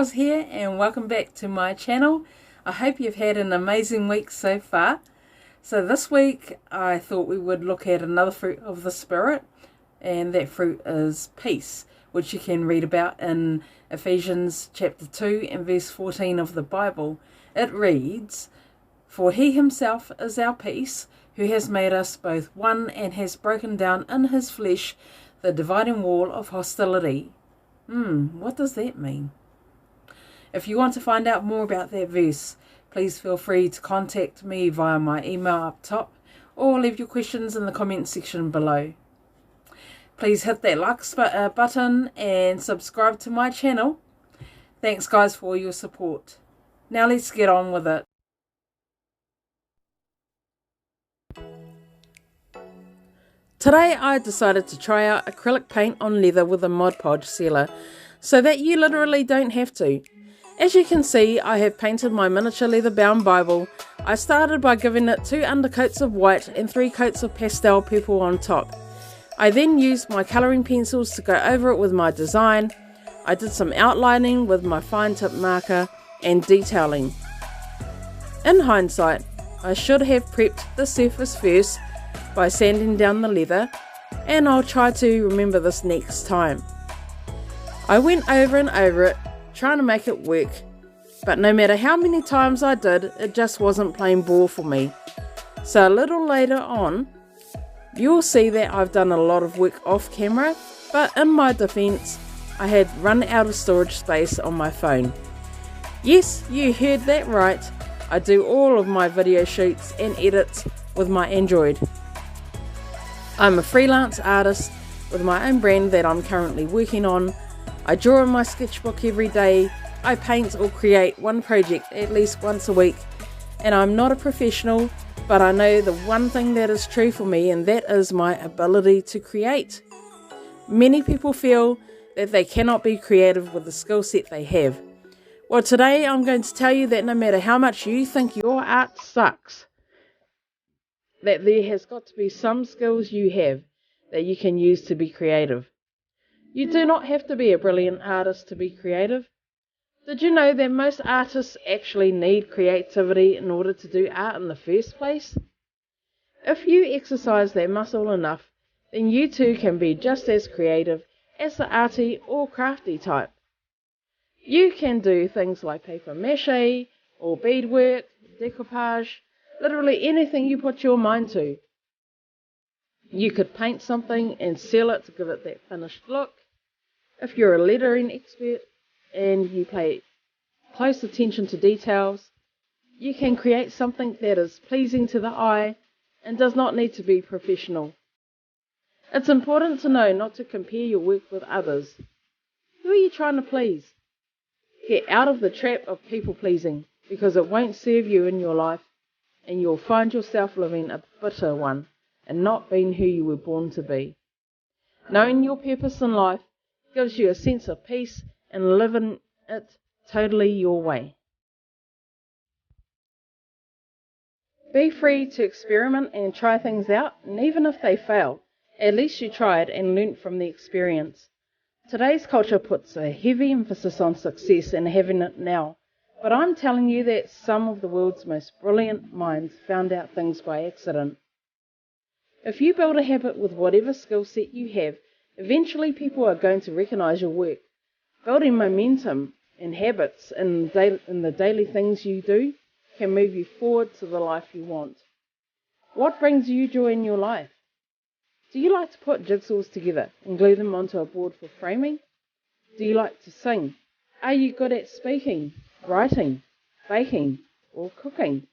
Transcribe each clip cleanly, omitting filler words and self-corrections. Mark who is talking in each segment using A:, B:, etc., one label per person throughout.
A: Gals here, and welcome back to my channel. I hope you've had an amazing week so far. So this week I thought we would look at another fruit of the Spirit, and that fruit is peace, which you can read about in Ephesians chapter 2 and verse 14 of the Bible. It reads, "For he himself is our peace, who has made us both one and has broken down in his flesh the dividing wall of hostility." What does that mean? If you want to find out more about that verse, please feel free to contact me via my email up top, or leave your questions in the comment section below. Please hit that like button and subscribe to my channel. Thanks guys for all your support. Now let's get on with it. Today I decided to try out acrylic paint on leather with a Mod Podge sealer, so that you literally don't have to. As you can see, I have painted my miniature leather bound Bible. I started by giving it 2 undercoats of white and 3 coats of pastel purple on top. I then used my colouring pencils to go over it with my design. I did some outlining with my fine tip marker and detailing. In hindsight, I should have prepped the surface first by sanding down the leather, and I'll try to remember this next time. I went over and over it, trying to make it work, but no matter how many times I did, it just wasn't plain ball for me. So a little later on, you'll see that I've done a lot of work off camera, but in my defence, I had run out of storage space on my phone. Yes, you heard that right, I do all of my video shoots and edits with my Android. I'm a freelance artist with my own brand that I'm currently working on. I draw in my sketchbook every day. I paint or create one project at least once a week. And I'm not a professional, but I know the one thing that is true for me, and that is my ability to create. Many people feel that they cannot be creative with the skill set they have. Well, today I'm going to tell you that no matter how much you think your art sucks, that there has got to be some skills you have that you can use to be creative. You do not have to be a brilliant artist to be creative. Did you know that most artists actually need creativity in order to do art in the first place? If you exercise that muscle enough, then you too can be just as creative as the arty or crafty type. You can do things like paper mache or beadwork, decoupage, literally anything you put your mind to. You could paint something and seal it to give it that finished look. If you're a lettering expert and you pay close attention to details, you can create something that is pleasing to the eye and does not need to be professional. It's important to know not to compare your work with others. Who are you trying to please? Get out of the trap of people pleasing, because it won't serve you in your life, and you'll find yourself living a bitter one and not being who you were born to be. Knowing your purpose in life gives you a sense of peace and living it totally your way. Be free to experiment and try things out, and even if they fail, at least you tried and learnt from the experience. Today's culture puts a heavy emphasis on success and having it now. But I'm telling you that some of the world's most brilliant minds found out things by accident. If you build a habit with whatever skill set you have, eventually people are going to recognise your work. Building momentum and habits in the daily things you do can move you forward to the life you want. What brings you joy in your life? Do you like to put jigsaws together and glue them onto a board for framing? Do you like to sing? Are you good at speaking, writing, baking, or cooking?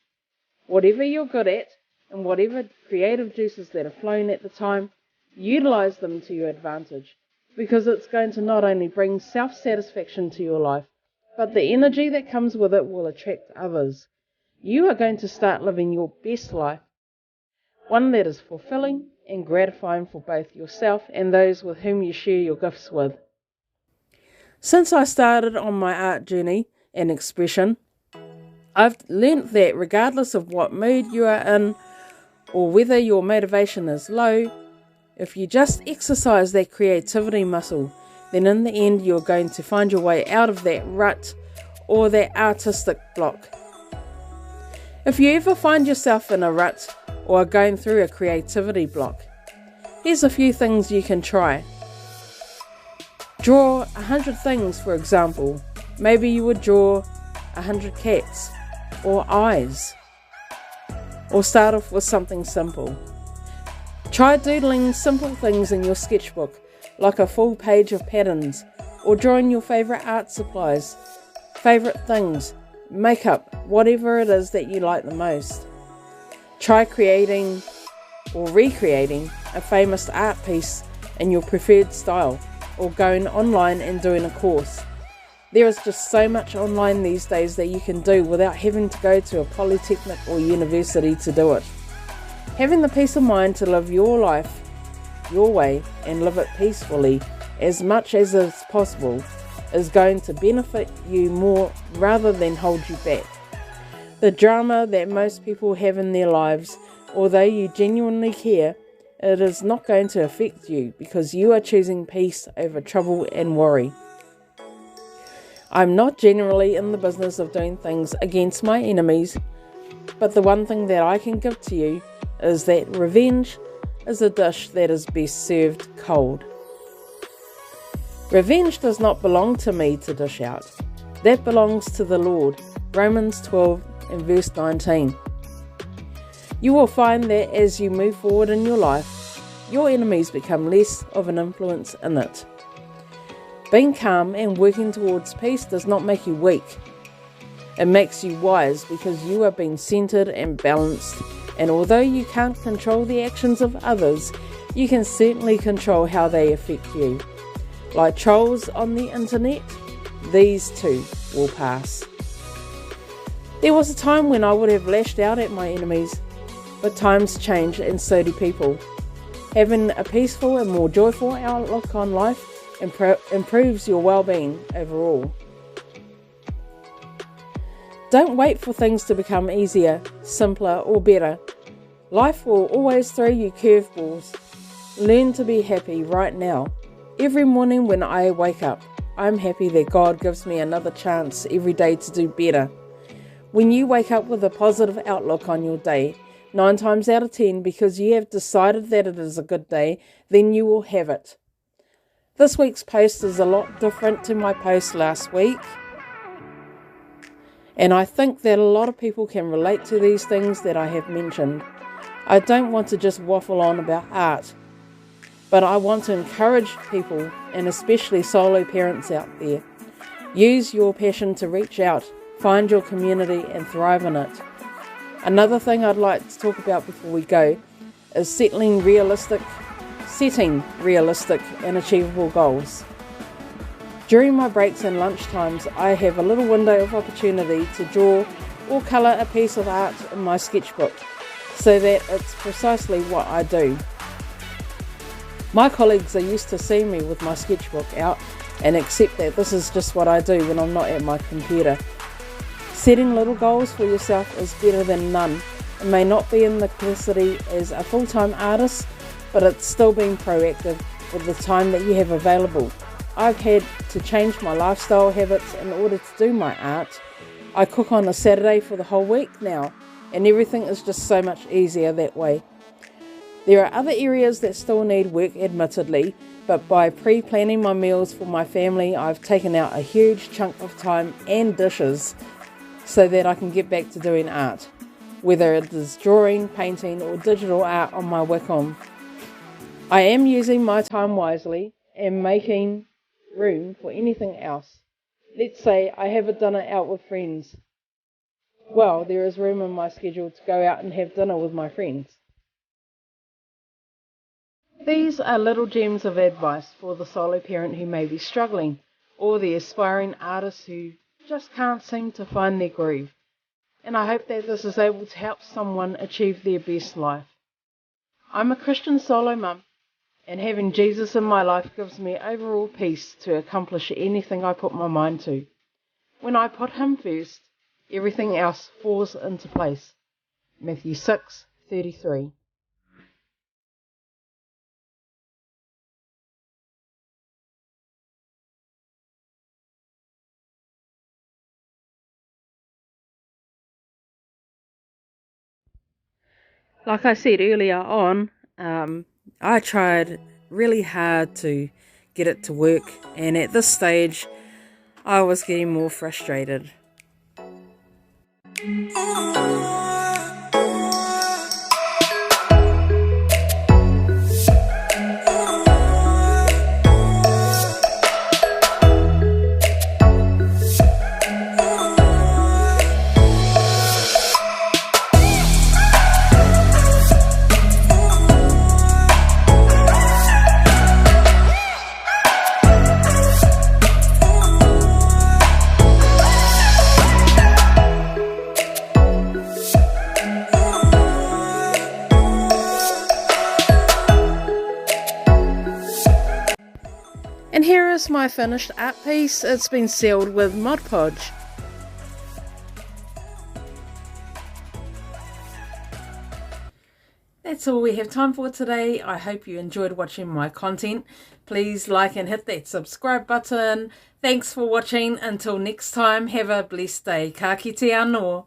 A: Whatever you're good at, and whatever creative juices that are flowing at the time, utilise them to your advantage, because it's going to not only bring self-satisfaction to your life, but the energy that comes with it will attract others. You are going to start living your best life, one that is fulfilling and gratifying for both yourself and those with whom you share your gifts with. Since I started on my art journey and expression, I've learnt that regardless of what mood you are in or whether your motivation is low, if you just exercise that creativity muscle, then in the end you're going to find your way out of that rut or that artistic block. If you ever find yourself in a rut or are going through a creativity block, here's a few things you can try. Draw 100 things, for example. Maybe you would draw 100 cats or eyes. Or start off with something simple. Try doodling simple things in your sketchbook, like a full page of patterns, or drawing your favourite art supplies, favourite things, makeup, whatever it is that you like the most. Try creating or recreating a famous art piece in your preferred style, or going online and doing a course. There is just so much online these days that you can do without having to go to a polytechnic or university to do it. Having the peace of mind to live your life your way and live it peacefully as much as is possible is going to benefit you more rather than hold you back. The drama that most people have in their lives, although you genuinely care, it is not going to affect you because you are choosing peace over trouble and worry. I'm not generally in the business of doing things against my enemies, but the one thing that I can give to you is that revenge is a dish that is best served cold. Revenge does not belong to me to dish out. That belongs to the Lord. Romans 12 and verse 19. You will find that as you move forward in your life, your enemies become less of an influence in it. Being calm and working towards peace does not make you weak. It makes you wise because you are being centered and balanced, and although you can't control the actions of others, you can certainly control how they affect you. Like trolls on the internet, these too will pass. There was a time when I would have lashed out at my enemies, but times change and so do people. Having a peaceful and more joyful outlook on life improves your well-being overall. Don't wait for things to become easier, simpler or better. Life will always throw you curveballs. Learn to be happy right now. Every morning when I wake up, I'm happy that God gives me another chance every day to do better. When you wake up with a positive outlook on your day, 9 times out of 10, because you have decided that it is a good day, then you will have it. This week's post is a lot different to my post last week, and I think that a lot of people can relate to these things that I have mentioned. I don't want to just waffle on about art, but I want to encourage people, and especially solo parents out there. Use your passion to reach out, find your community and thrive in it. Another thing I'd like to talk about before we go is setting realistic and achievable goals. During my breaks and lunchtimes, I have a little window of opportunity to draw or colour a piece of art in my sketchbook so that it's precisely what I do. My colleagues are used to seeing me with my sketchbook out and accept that this is just what I do when I'm not at my computer. Setting little goals for yourself is better than none. It may not be in the capacity as a full-time artist, but it's still being proactive with the time that you have available. I've had to change my lifestyle habits in order to do my art. I cook on a Saturday for the whole week now, and everything is just so much easier that way. There are other areas that still need work, admittedly, but by pre-planning my meals for my family, I've taken out a huge chunk of time and dishes so that I can get back to doing art, whether it is drawing, painting, or digital art on my Wacom. I am using my time wisely and making room for anything else. Let's say I have a dinner out with friends. Well, there is room in my schedule to go out and have dinner with my friends. These are little gems of advice for the solo parent who may be struggling, or the aspiring artist who just can't seem to find their groove. And I hope that this is able to help someone achieve their best life. I'm a Christian solo mum, and having Jesus in my life gives me overall peace to accomplish anything I put my mind to. When I put him first, everything else falls into place. Matthew 6:33. Like I said earlier on, I tried really hard to get it to work, and at this stage I was getting more frustrated. And here is my finished art piece. It's been sealed with Mod Podge. That's all we have time for today. I hope you enjoyed watching my content. Please like and hit that subscribe button. Thanks for watching. Until next time, have a blessed day. Ka kite anō.